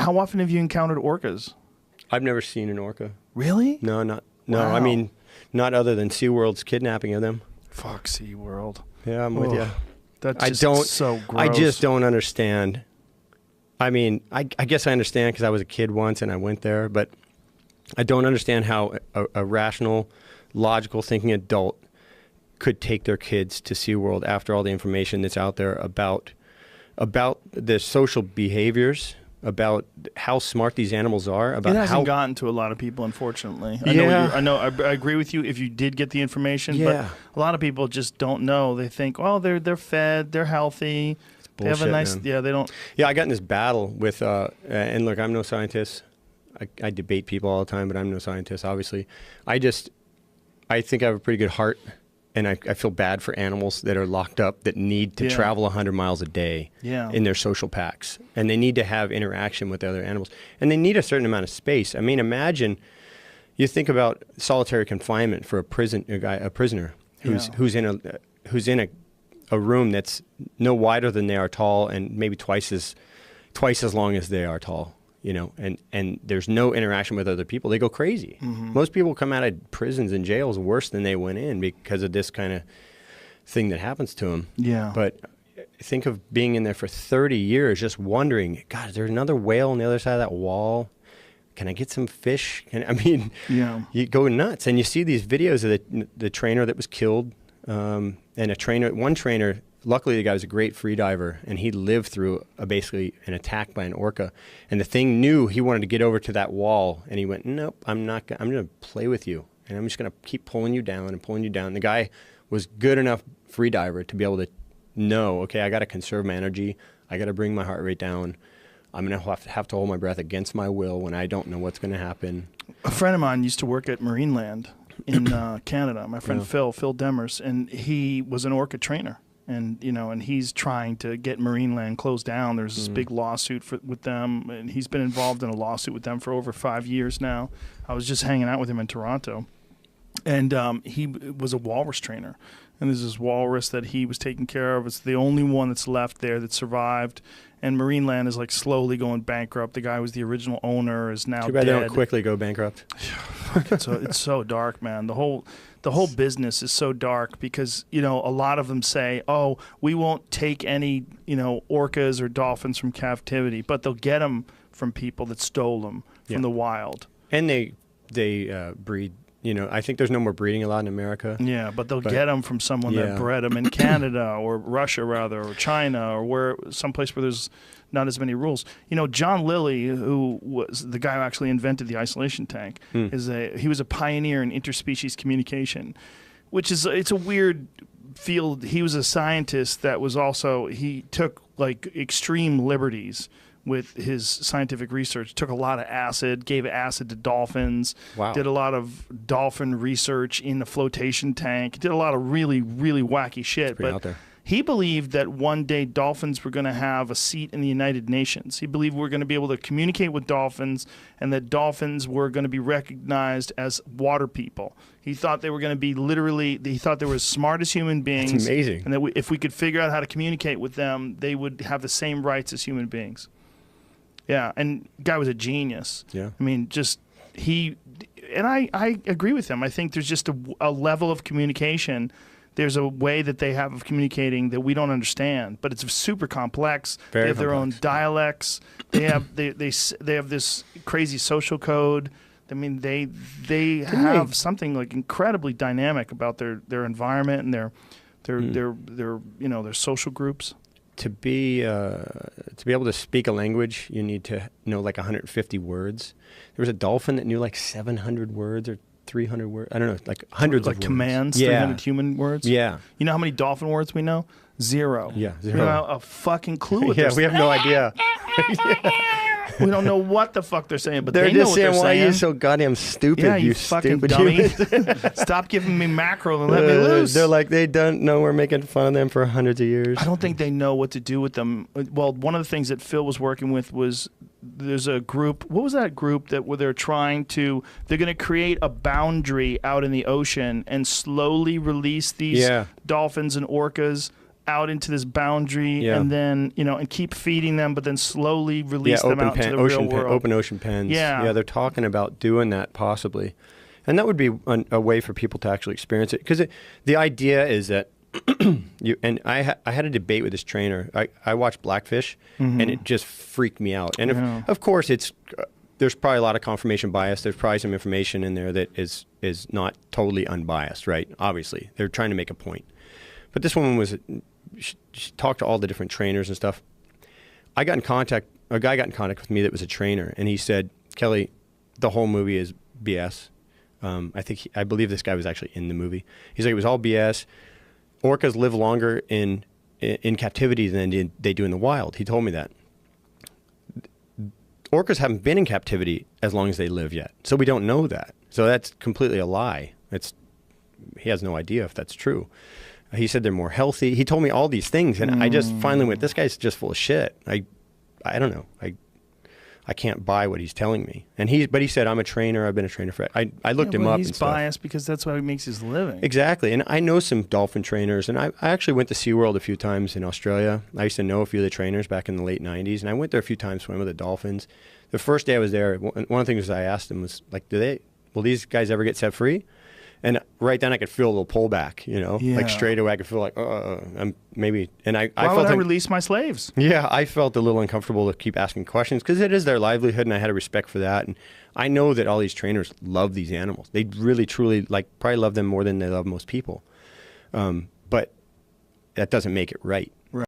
How often have you encountered orcas? I've never seen an orca. Really? No, no. Wow. I mean, not other than SeaWorld's kidnapping of them. Fuck SeaWorld. Yeah, I'm with you. That's just so gross. I just don't understand. I mean, I guess I understand because I was a kid once and I went there, but I don't understand how a rational, logical thinking adult could take their kids to SeaWorld after all the information that's out there about the social behaviors, about how smart these animals are. About it hasn't gotten to a lot of people, unfortunately. I agree with you if you did get the information, but a lot of people just don't know. They think, oh, they're fed, they're healthy. Bullshit, they have a nice, man. They don't. Yeah, I got in this battle with, and look, I'm no scientist. I debate people all the time, but I'm no scientist, obviously. I think I have a pretty good heart, and I feel bad for animals that are locked up that need to travel 100 miles a day in their social packs. And they need to have interaction with other animals. And they need a certain amount of space. I mean, imagine, you think about solitary confinement for a prisoner who's in a room that's no wider than they are tall and maybe twice as long as they are tall. You know, and there's no interaction with other people. They go crazy. Mm-hmm. Most people come out of prisons and jails worse than they went in because of this kind of thing that happens to them. Yeah. But think of being in there for 30 years just wondering, God, is there another whale on the other side of that wall? Can I get some fish? You go nuts. And you see these videos of the trainer that was killed and one trainer. Luckily, the guy was a great free diver, and he lived through basically an attack by an orca. And the thing knew he wanted to get over to that wall, and he went, nope, I'm not. I'm going to play with you, and I'm just going to keep pulling you down and pulling you down. The guy was good enough free diver to be able to know, okay, I got to conserve my energy. I got to bring my heart rate down. I'm going to have to hold my breath against my will when I don't know what's going to happen. A friend of mine used to work at Marineland in Canada. My friend Phil Demers, and he was an orca trainer. And and he's trying to get Marineland closed down. There's this big lawsuit with them, and he's been involved in a lawsuit with them for over 5 years now. I was just hanging out with him in Toronto, and he was a walrus trainer. And there's this walrus that he was taking care of. It's the only one that's left there that survived. And Marineland is like slowly going bankrupt. The guy who was the original owner is now dead. Too bad they don't quickly go bankrupt. It's so dark, man. The whole business is so dark because, a lot of them say, oh, we won't take any, orcas or dolphins from captivity, but they'll get them from people that stole them from the wild. And they breed, I think there's no more breeding allowed in America. Yeah, but they'll get them from someone that bred them in Canada or Russia, rather, or China, or someplace where there's not as many rules. John Lilly, who was the guy who actually invented the isolation tank, he was a pioneer in interspecies communication, which is it's a weird field. He was a scientist that was also he took like extreme liberties with his scientific research, took a lot of acid, gave acid to dolphins, did a lot of dolphin research in the flotation tank, did a lot of really, really wacky shit. But out there. He believed that one day dolphins were going to have a seat in the United Nations. He believed we were going to be able to communicate with dolphins and that dolphins were going to be recognized as water people. He thought they were going to be he thought they were as smart as human beings. That's amazing. And that if we could figure out how to communicate with them, they would have the same rights as human beings. Yeah, and guy was a genius. Yeah. I mean, I agree with him. I think there's just a level of communication. There's a way that they have of communicating that we don't understand, but it's super complex. They have their own dialects. They have they have this crazy social code. I mean, they have something like incredibly dynamic about their environment and their social groups. To be able to speak a language, you need to know like 150 words. There was a dolphin that knew like 700 words or 300 words. I don't know, like hundreds of words. Like commands, 300 human words? Yeah. You know how many dolphin words we know? Zero. Yeah, zero. We don't have a fucking clue what they're saying. Yeah, we have no idea. We don't know what the fuck they're saying, but they're they know just what saying, they're why saying. are you so goddamn stupid, yeah, you fucking stupid dummy. human. Stop giving me mackerel and let me loose. They're like, they don't know we're making fun of them for hundreds of years. I don't think they know what to do with them. Well, one of the things that Phil was working with was there's a group. What was that group where they're going to create a boundary out in the ocean and slowly release these dolphins and orcas out into this boundary, Yeah. and then, you know, and keep feeding them, but then slowly release them out into the ocean real world. Open ocean pens. Yeah. Yeah, they're talking about doing that possibly. And that would be a way for people to actually experience it. Because the idea is that I had a debate with this trainer. I watched Blackfish, and it just freaked me out. And of course, there's probably a lot of confirmation bias. There's probably some information in there that is not totally unbiased, right? Obviously, they're trying to make a point. But this woman she talked to all the different trainers and stuff. A guy got in contact with me that was a trainer, and he said, Kelly, the whole movie is BS. I believe this guy was actually in the movie. He's like, it was all BS. Orcas live longer in captivity than they do in the wild. He told me that. Orcas haven't been in captivity as long as they live yet, so we don't know that. So that's completely a lie. He has no idea if that's true. He said they're more healthy. He told me all these things, and I just finally went, this guy's just full of shit. I don't know. I can't buy what he's telling me. But he said, I'm a trainer. I've been a trainer for. I looked him up. He's and stuff. biased because that's how he makes his living. Exactly. And I know some dolphin trainers, and I actually went to SeaWorld a few times in Australia. I used to know a few of the trainers back in the late 90s, and I went there a few times, swim with the dolphins. The first day I was there, one of the things I asked them was, like, will these guys ever get set free? And right then I could feel a little pullback, you know, like straight away I could feel like, maybe. And I Why felt would I release my slaves? Yeah, I felt a little uncomfortable to keep asking questions because it is their livelihood, and I had a respect for that. And I know that all these trainers love these animals. They really, truly, probably love them more than they love most people. But that doesn't make it right.